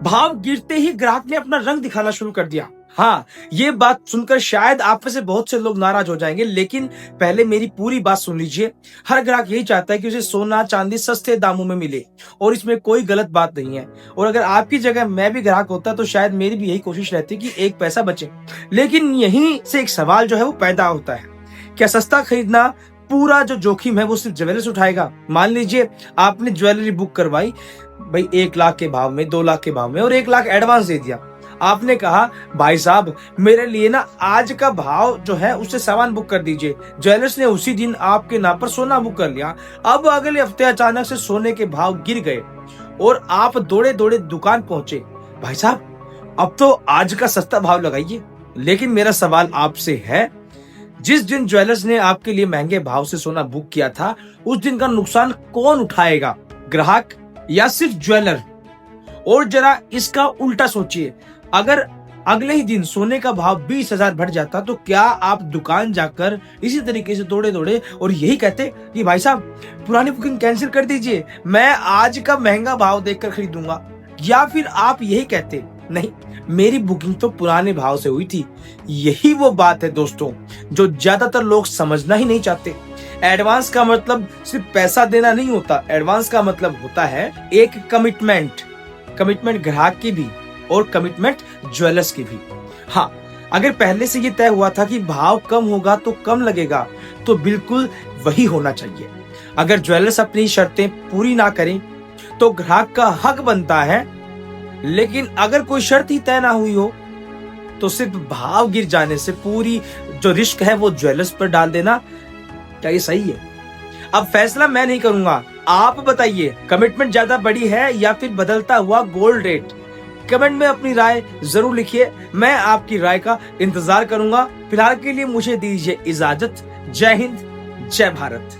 भाव गिरते ही ग्राहक ने अपना रंग दिखाना शुरू कर दिया। हाँ, ये बात सुनकर शायद आप में से बहुत से लोग नाराज हो जाएंगे, लेकिन पहले मेरी पूरी बात सुन लीजिए। हर ग्राहक यही चाहता है कि उसे सोना चांदी सस्ते दामों में मिले, और इसमें कोई गलत बात नहीं है। और अगर आपकी जगह मैं भी ग्राहक होता तो शायद मेरी भी यही कोशिश रहती कि एक पैसा बचे। लेकिन यहीं से एक सवाल जो है वो पैदा होता है, क्या सस्ता खरीदना पूरा जो जोखिम है वो सिर्फ ज्वेलर्स उठाएगा? मान लीजिए आपने ज्वेलरी बुक करवाई भाई 1 लाख के भाव में, 2 लाख के भाव में, और 1 लाख एडवांस दे दिया। आपने कहा भाई साहब मेरे लिए ना आज का भाव जो है उससे सामान बुक कर दीजिए। ज्वेलर्स ने उसी दिन आपके नाम पर सोना बुक कर लिया। अब अगले हफ्ते अचानक से सोने के भाव गिर गए और आप दौड़े दौड़े दुकान पहुंचे। भाई साहब अब तो आज का सस्ता भाव लगाइए। लेकिन मेरा सवाल आपसे है, जिस दिन ज्वेलर्स ने आपके लिए महंगे भाव से सोना बुक किया था उस दिन का नुकसान कौन उठाएगा, ग्राहक या सिर्फ ज्वेलर? और जरा इसका उल्टा सोचिए, अगर अगले ही दिन सोने का भाव 20,000 बढ़ जाता तो क्या आप दुकान जाकर इसी तरीके से दौड़े दौड़े और यही कहते कि भाई साहब पुरानी बुकिंग कैंसिल कर दीजिए, मैं आज का महंगा भाव देखकर खरीदूंगा? या फिर आप यही कहते नहीं, मेरी बुकिंग तो पुराने भाव से हुई थी? यही वो बात है दोस्तों जो ज्यादातर लोग समझना ही नहीं चाहते। एडवांस का मतलब सिर्फ पैसा देना नहीं होता, एडवांस का मतलब होता है एक कमिटमेंट ग्राहक की भी और कमिटमेंट ज्वेलर्स की भी। हाँ, अगर पहले से ये तय हुआ था कि भाव कम होगा तो कम लगेगा, तो बिल्कुल वही होना चाहिए। अगर ज्वेलर्स अपनी शर्तें पूरी ना करें तो ग्राहक का हक बनता है, लेकिन अगर कोई शर्त ही तय ना हुई हो तो सिर्फ भाव गिर जाने से पूरी जो रिस्क है वो ज्वेलर्स पर डाल देना, क्या ये सही है? अब फैसला मैं नहीं करूंगा, आप बताइए, कमिटमेंट ज्यादा बड़ी है या फिर बदलता हुआ गोल्ड रेट? कमेंट में अपनी राय जरूर लिखिए, मैं आपकी राय का इंतजार करूंगा। फिलहाल के लिए मुझे दीजिए इजाजत। जय हिंद, जय भारत।